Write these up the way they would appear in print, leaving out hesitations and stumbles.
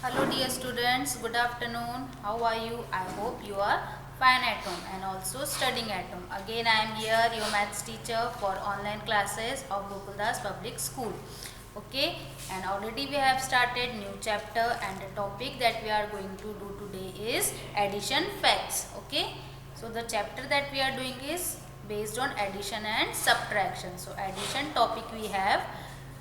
Hello dear students, good afternoon. How are you? I hope you are fine at home and also studying at home. Again I am here, your maths teacher for online classes of Gokuldas Public School. Okay, and already we have started new chapter and the topic that we are going to do today is addition facts. Okay, so the chapter that we are doing is based on addition and subtraction. So addition topic we have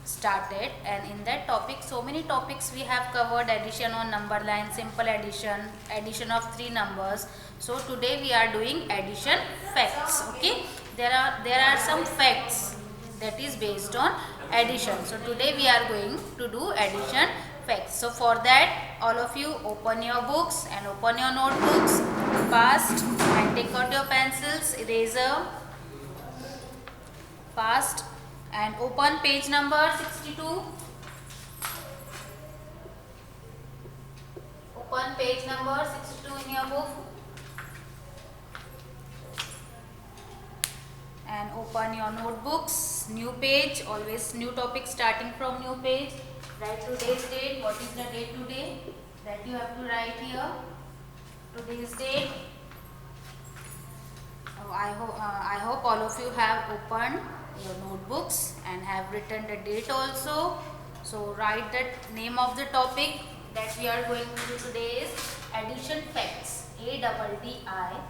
started, and in that topic so many topics we have covered: addition on number line, simple addition, addition of three numbers. So today we are doing addition facts. Okay, there are some facts that is based on addition. So today we are going to do addition facts. So for that, all of you open your books and open your notebooks fast and take out your pencils, eraser fast, and open page number 62. Open page number 62 in your book and open your notebooks. New page, always new topic starting from new page. Write today's date. What is the date today? That you have to write here. Today's date. Oh, I hope all of you have opened your notebooks and have written the date also. So write the name of the topic that we are going to do today is addition facts. ADDITION.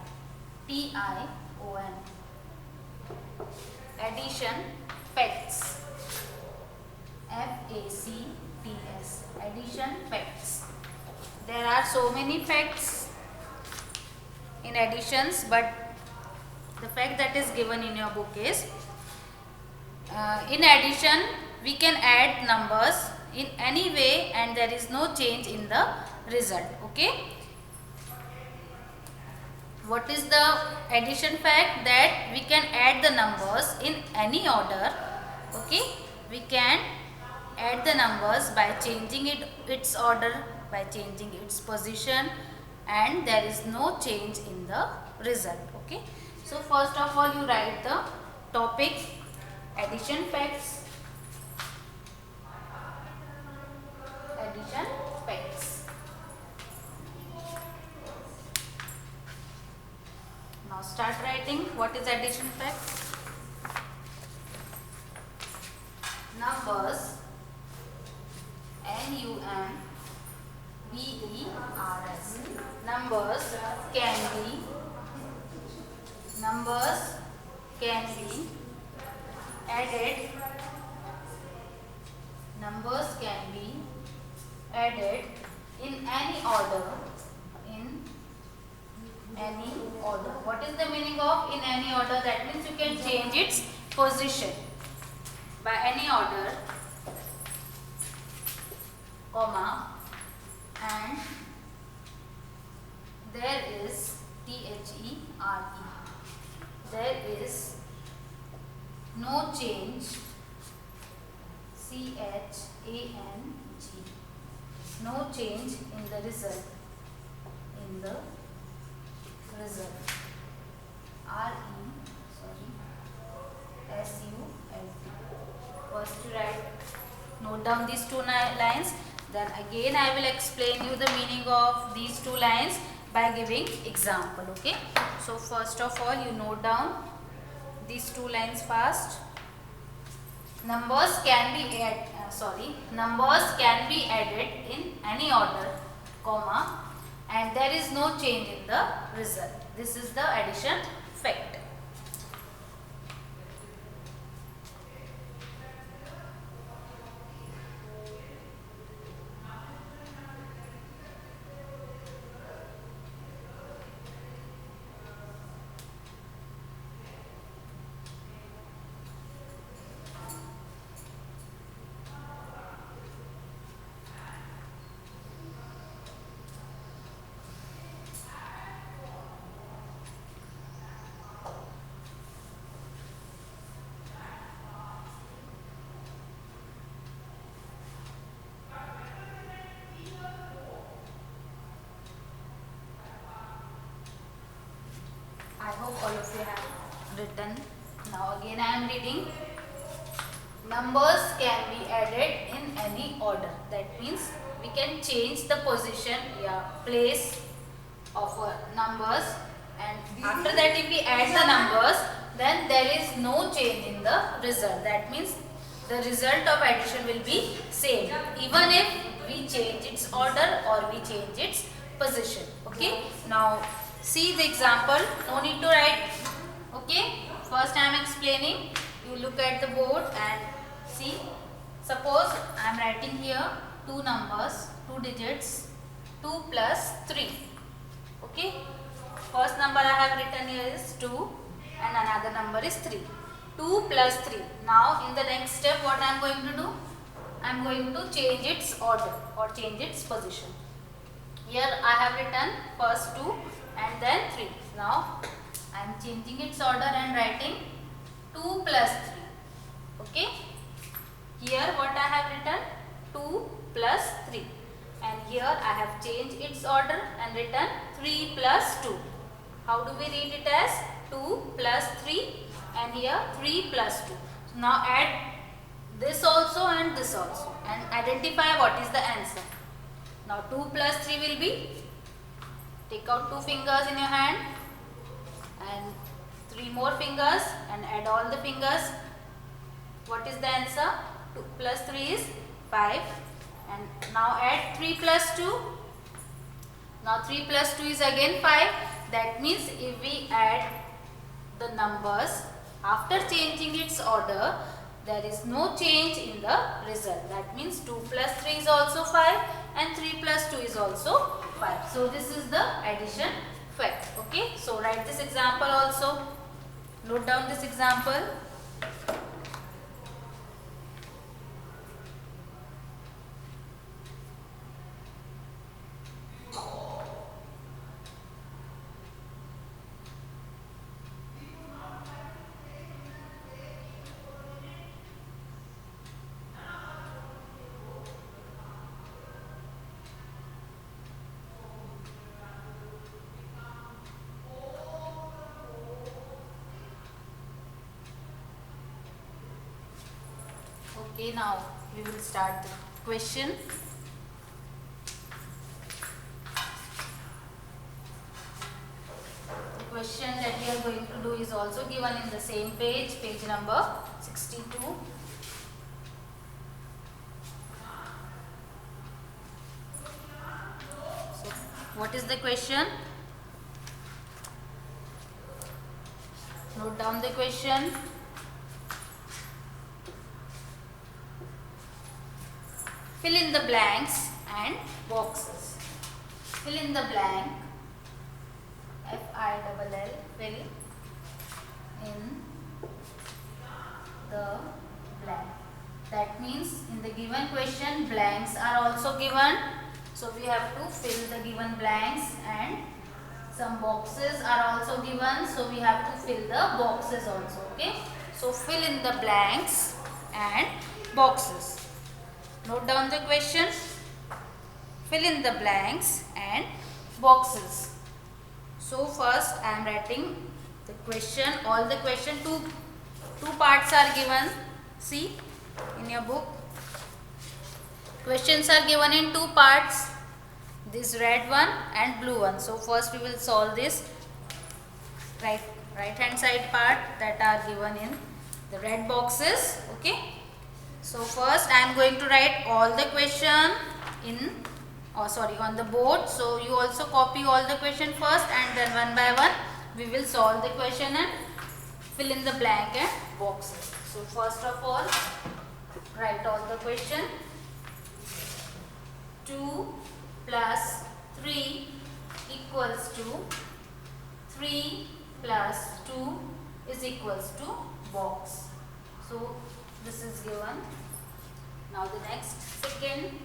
Addition facts. FACTS. Addition facts. There are so many facts in additions, but the fact that is given in your book is in addition we can add numbers in any way and there is no change in the result. Okay, what is the addition fact? That we can add the numbers in any order. Okay, we can add the numbers by changing its order, by changing its position, and there is no change in the result. Okay, so first of all you write the topic addition facts. Addition facts. Now start writing. What is addition facts? Numbers, NUMBERS. Numbers can be added. Numbers can be added in any order. In any order. What is the meaning of in any order? That means you can change its position by any order, comma, and there is THERE. There is no change, CHANG. No change in the result. In the result. SULT. First you write, note down these two lines. Then again I will explain you the meaning of these two lines by giving example. Okay. So first of all you note down these two lines fast. Numbers can be added in any order, comma, and there is no change in the result. This is the addition fact. I hope all of you have written. Now again I am reading. numbers can be added in any order. That means we can change the position, place of numbers, and after that if we add the numbers, then there is no change in the result. That means the result of addition will be same even if we change its order or we change its position. Okay, now see the example. No need to write. Okay, first I am explaining. You look at the board and see. Suppose I am writing here two numbers, two digits, 2 plus 3. Okay, first number I have written here is 2 and another number is 3. 2 plus 3. Now in the next step what I am going to do? I am going to change its order or change its position. Here I have written first 2 and then 3. Now I am changing its order and writing 2 plus 3. Okay. Here what I have written 2 plus 3. And here I have changed its order and written 3 plus 2. How do we read it as? 2 plus 3 and here 3 plus 2. So now add this also and this also and identify what is the answer. Now 2 plus 3 will be, take out 2 fingers in your hand and 3 more fingers and add all the fingers. What is the answer? 2 plus 3 is 5. And now add 3 plus 2. Now 3 plus 2 is again 5. That means if we add the numbers after changing its order, there is no change in the result. That means 2 plus 3 is also 5 and 3 plus 2 is also 5. So this is the addition fact. Okay. So write this example also. Note down this example. Okay, now we will start the question. The question that we are going to do is also given in the same page, page number 62. So, what is the question? Note down the question. Fill in the blanks and boxes. Fill in the blank. F-I-L-L. Fill in the blank. That means in the given question blanks are also given. So we have to fill the given blanks and some boxes are also given. So we have to fill the boxes also. Okay. So fill in the blanks and boxes. Note down the question. Fill in the blanks and boxes. So first I am writing the question. All the question, two parts are given. See in your book. Questions are given in 2 parts. This red one and blue one. So first we will solve this right hand side part that are given in the red boxes. Okay. So first I am going to write all the question on the board. So you also copy all the question first and then one by one we will solve the question and fill in the blank and boxes. So first of all write all the question. 2 plus 3 equals to 3 plus 2 is equals to box. So this is given. Now the next second,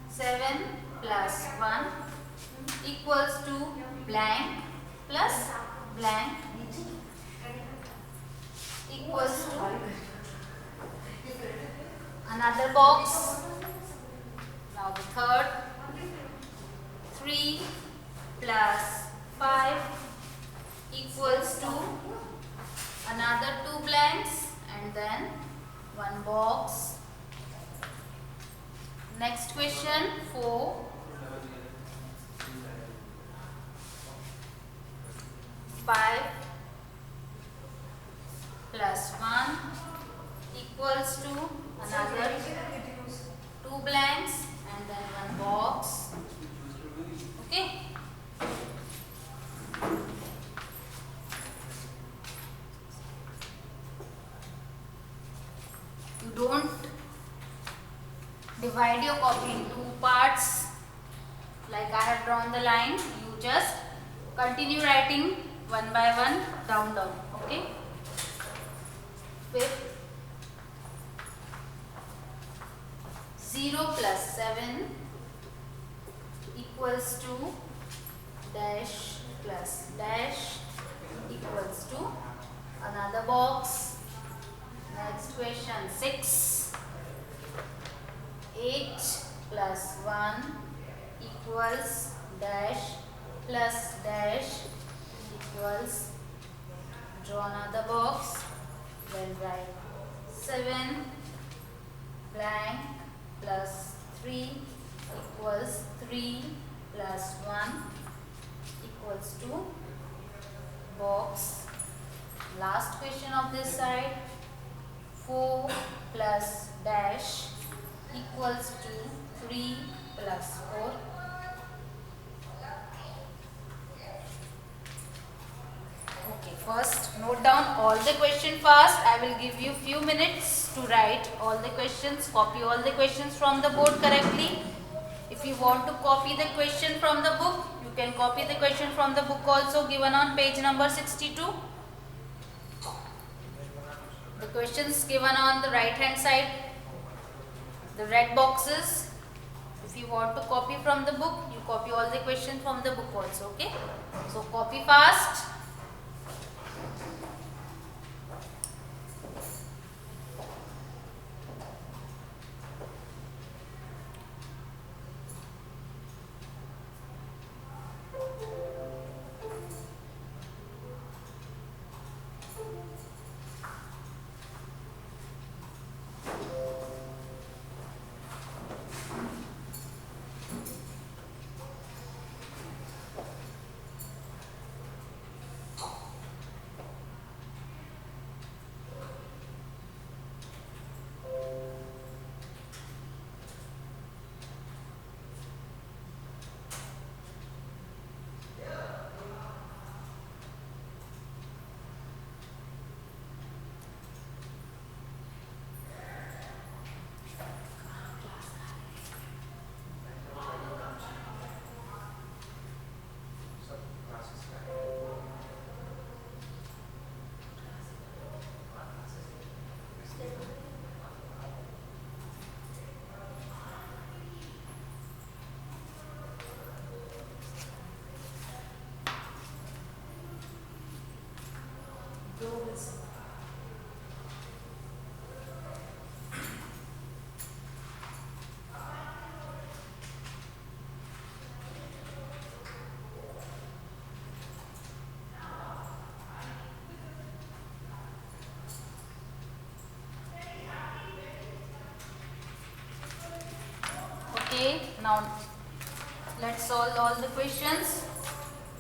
7 plus 1 equals to blank plus blank equals to another box. Now the third, 3 plus 5 equals to another 2 blanks and then one box. Next question, 4, 5 plus 1 equals to another 2 blanks and then one box. Okay. You don't divide your copy in two parts like I have drawn the line. You just continue writing one by one down. Okay. Fifth, 0 plus 7 equals to dash plus dash equals to another box. Next question, 6, 8 plus 1 equals dash plus dash equals, draw another box, then write 7 blank plus 3 equals 3 plus 1 equals to box. Last question of this side, 4 plus dash equals to 3 plus 4. Okay, first note down all the question fast. I will give you few minutes to write all the questions, copy all the questions from the board correctly. If you want to copy the question from the book, you can copy the question from the book also, given on page number 62. The questions given on the right hand side, the red boxes. If you want to copy from the book, you copy all the questions from the book also. Okay, so copy fast. Okay, now let's solve all the questions.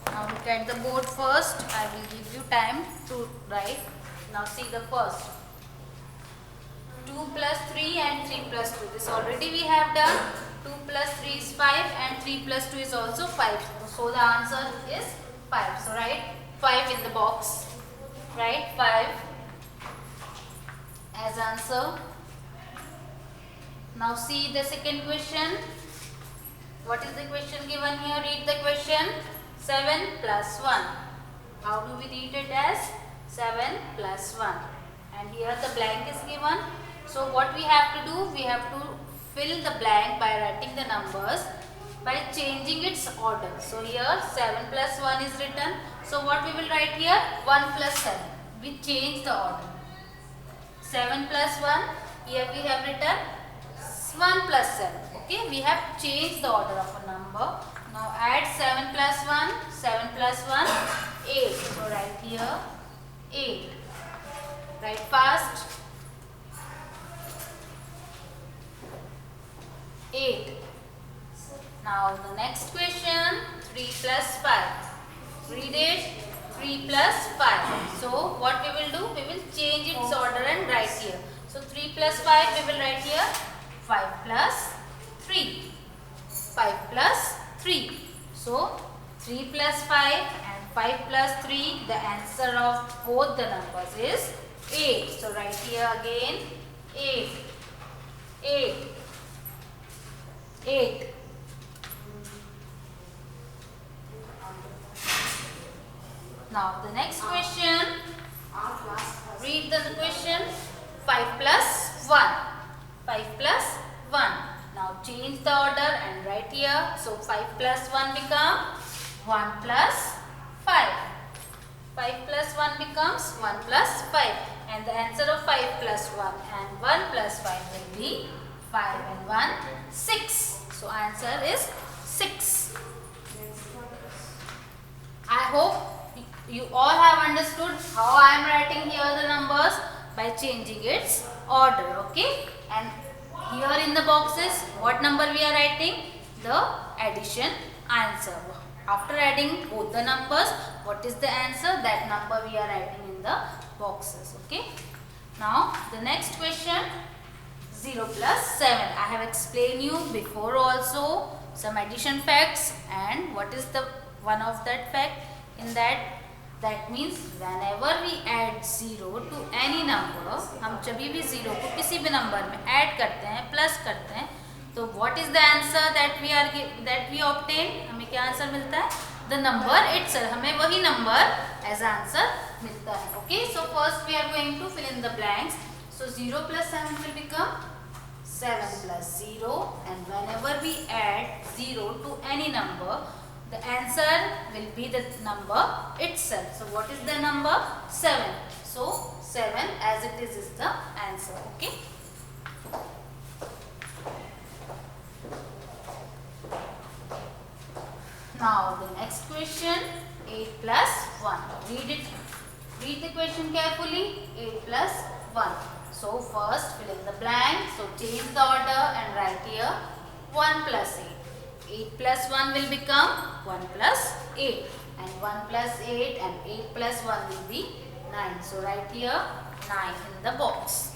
Now look at the board first. I will give you time to write. Now see the first. 2 plus 3 and 3 plus 2. This already we have done. 2 plus 3 is 5 and 3 plus 2 is also 5. So the answer is 5. So write 5 in the box. Write 5 as answer. Now see the second question. What is the question given here? Read the question. 7 plus 1. How do we read it as? 7 plus 1. And here the blank is given. So what we have to do? We have to fill the blank by writing the numbers by changing its order. So here 7 plus 1 is written. So what we will write here? 1 plus 7. We change the order. 7 plus 1. Here we have written 1 plus 7. Okay, we have changed the order of a number. Now add 7 plus 1. 7 plus 1, 8. So write here 8. Write fast. Now the next question, 3 plus 5. Read it, 3 plus 5. So what we will do? We will change its order and write here. So 3 plus 5 we will write here 5 plus 3. 5 plus 3. So 3 plus 5 and 5 plus 3, the answer of both the numbers is 8. So write here again 8. 8. 8. Now the next question, read the question, 5 plus 1. 5 plus 1. Now change the order and write here. So 5 plus 1 become 1 plus 5. 5 plus 1 becomes 1 plus 5. And the answer of 5 plus 1 and 1 plus 5 will be 5 and 1, 6. So answer is 6. I hope you all have understood how I am writing here the numbers by changing its order. Okay. And here in the boxes, what number we are writing? The addition answer. After adding both the numbers, what is the answer? That number we are writing in the boxes. Okay. Now the next question, 0 plus 7. I have explained you before also some addition facts, and what is the one of that fact in that means whenever we add 0 to any number, हम जब भी 0 को किसी भी number में add करते हैं, plus करते हैं, तो what is the answer that we obtain? हमें क्या आंसर मिलता है? The number itself. हमें वही नंबर as आंसर मिलता है. Okay, so first we are going to fill in the blanks. So 0 plus 7 will become 7 plus 0, and whenever we add 0 to any number, the answer will be the number itself. So what is the number? 7. So 7 as it is the answer. Okay. Now the next question, 8 plus 1. Read the question carefully. 8 plus 1. So first fill in the blank. So change the order and write here 1 plus 8. 8 plus 1 will become 1 plus 8, and 1 plus 8 and 8 plus 1 will be 9. So write here 9 in the box.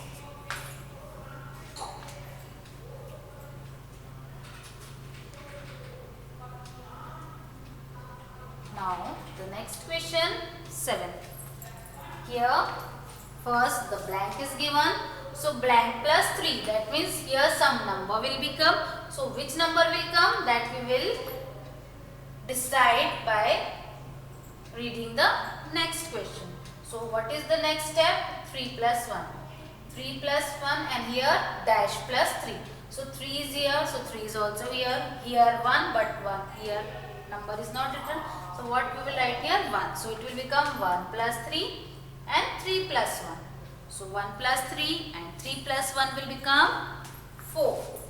Now the next question, 7. Here first the blank is given. So blank plus 3, that means here some number will become. So which number will come? That we will decide by reading the next question. So what is the next step? 3 plus 1. 3 plus 1 and here dash plus 3. So 3 is here, so 3 is also here. Here 1, but 1 here number is not written. So what we will write here? 1. So it will become 1 plus 3 and 3 plus 1. So 1 plus 3 and 3 plus 1 will become 4.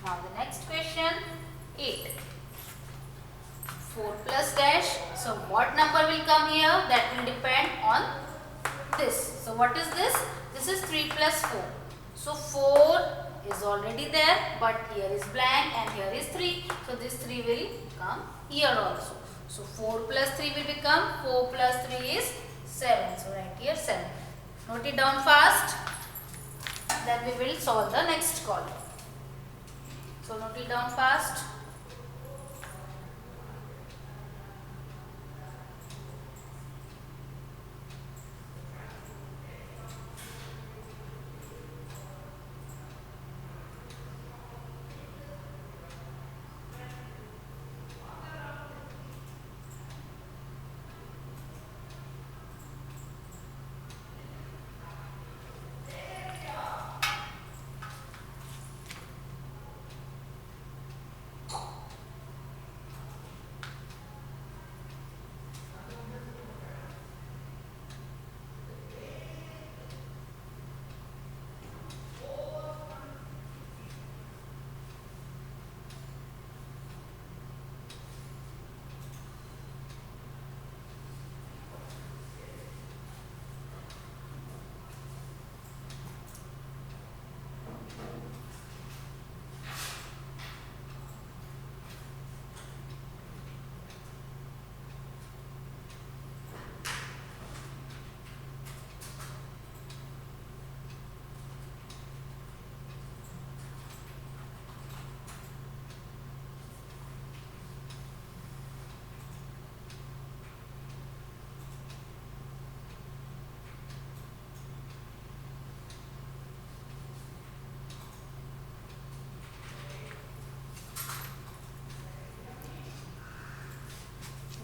Now the next question, 8. 4 plus dash. So what number will come here? That will depend on this. So what is this? This is 3 plus 4. So 4 is already there, but here is blank and here is 3. So this 3 will come here also. So 4 plus 3 will become 4 plus 3 is 7. So write here 7. Note it down fast. Then we will solve the next column. So note it down fast.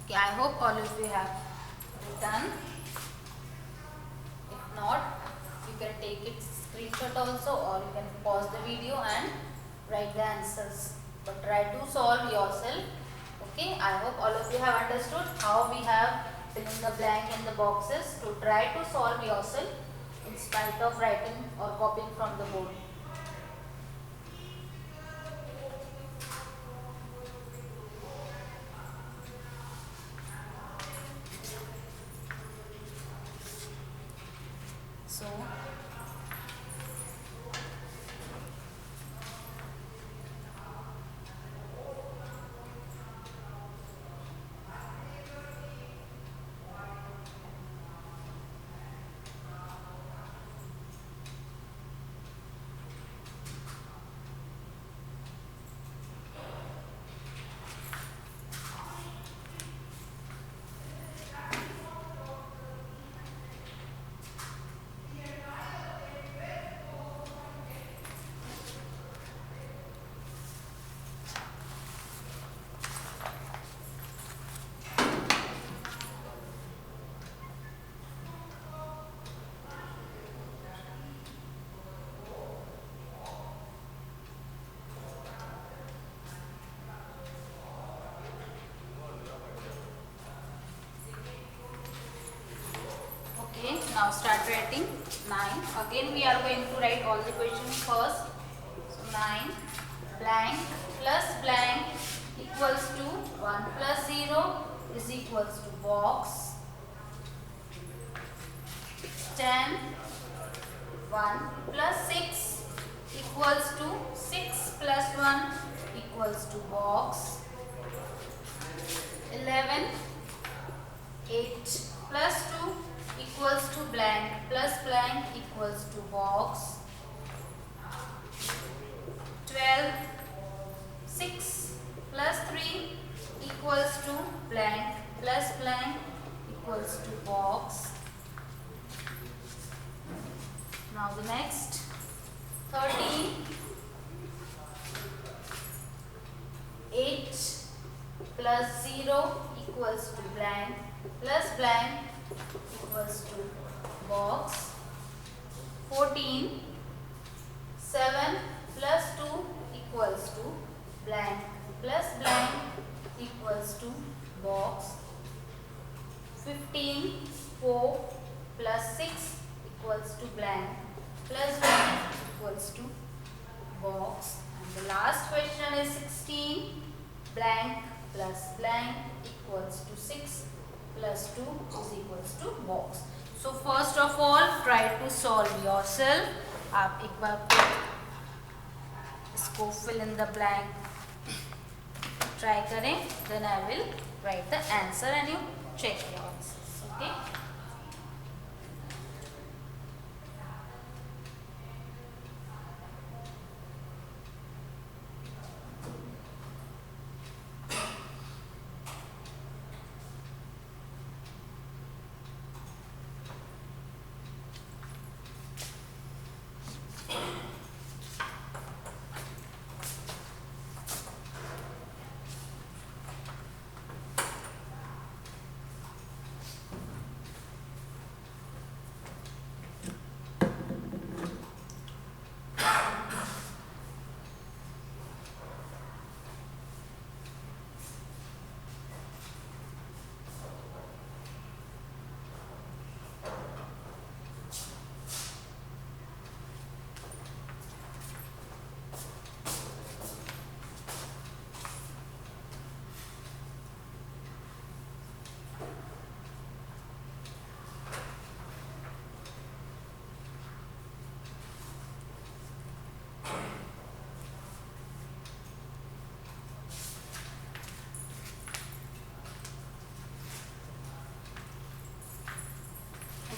Okay, I hope all of you have written. If not, you can take it screenshot also, or you can pause the video and write the answers. But try to solve yourself. Okay, I hope all of you have understood how we have fill in the blank in the boxes. To try to solve yourself in spite of writing or copying from the board. So okay, now start writing 9. Again we are going to write all the questions first. So 9 blank plus blank equals to 1 plus 0 is equals to box. 10 1 plus 6 equals to 6 plus 1 equals to box. 11 8 plus 2 equals to blank plus blank equals to box. 12 6 plus 3 equals to blank plus blank equals to box. Now the next 13 8 plus 0 equals to blank plus blank equals to box. 14 7 plus 2 equals to blank plus blank equals to box. 15 4 plus 6 equals to blank plus blank equals to box. And the last question is 16 blank plus blank equals to 6 plus 2 is equals to box. So first of all try to solve yourself. आप एक बार इसको fill in the blank try करें, then I will write the answer and you check your answers. Okay.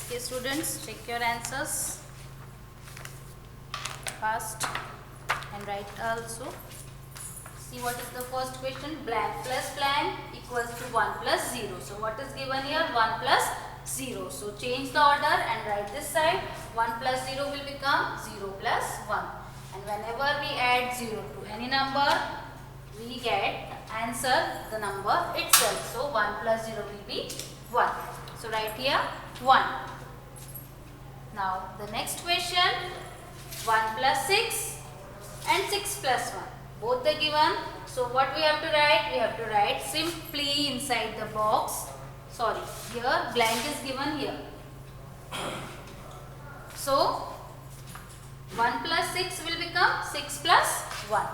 Okay students, check your answers fast and write also. See what is the first question, blank plus blank equals to 1 plus 0. So what is given here, 1 plus 0. So change the order and write this side, 1 plus 0 will become 0 plus 1. And whenever we add 0 to any number, we get answer the number itself. So 1 plus 0 will be 1. So write here 1. Now the next question, 1 plus 6 and 6 plus 1. Both are given. So what we have to write? We have to write simply inside the box. Sorry, here blank is given here. So 1 plus 6 will become 6 plus 1.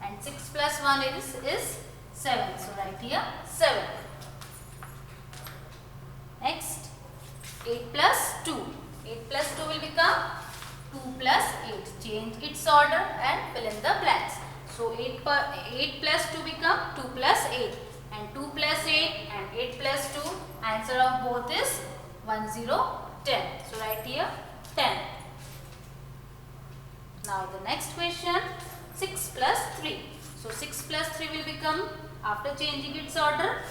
And 6 plus 1 is 7. So write here 7. Next, 8 plus 2. 8 plus 2 will become 2 plus 8. Change its order and fill in the blanks. So 8 plus 2 become 2 plus 8. And 2 plus 8 and 8 plus 2. Answer of both is 1, 0, 10. So write here 10. Now the next question, 6 plus 3. So 6 plus 3 will become, after changing its order,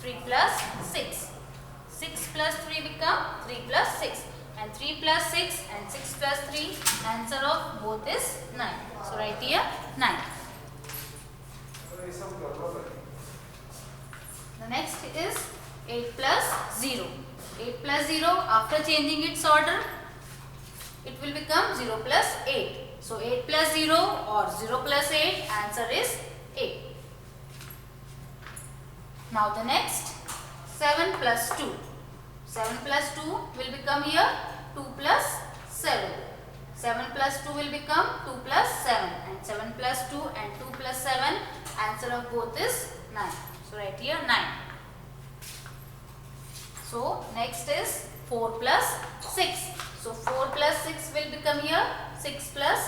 3 plus 6. 6 plus 3 become 3 plus 6. And 3 plus 6 and 6 plus 3, answer of both is 9. So write here 9. The next is 8 plus 0. 8 plus 0, after changing its order, it will become 0 plus 8. So 8 plus 0 or 0 plus 8, answer is 8. Now the next, 7 plus 2. 7 plus 2 will become here 2 plus 7. 7 plus 2 will become 2 plus 7. And 7 plus 2 and 2 plus 7, answer of both is 9. So write here 9. So next is 4 plus 6. So 4 plus 6 will become here 6 plus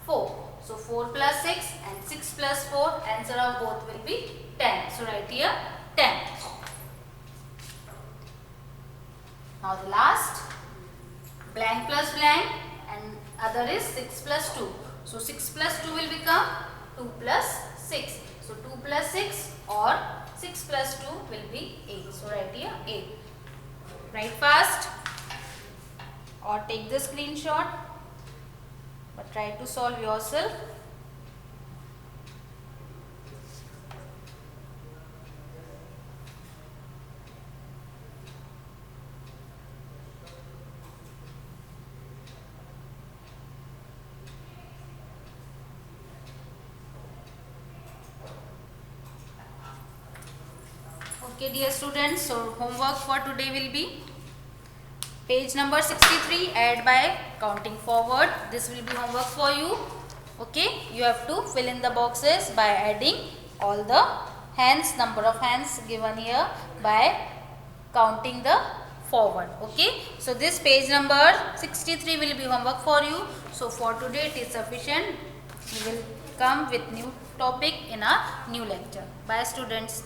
4. So 4 plus 6 and 6 plus 4, answer of both will be 10. So write here 10. Now the last, blank plus blank and other is 6 plus 2. So 6 plus 2 will become 2 plus 6. So 2 plus 6 or 6 plus 2 will be 8. So write here 8. Write fast or take the screenshot, but try to solve yourself. Okay dear students, so homework for today will be page number 63, add by counting forward. This will be homework for you. Okay, you have to fill in the boxes by adding all the hands, number of hands given here by counting the forward. Okay, so this page number 63 will be homework for you. So for today it is sufficient. We will come with new topic in a new lecture. Bye students.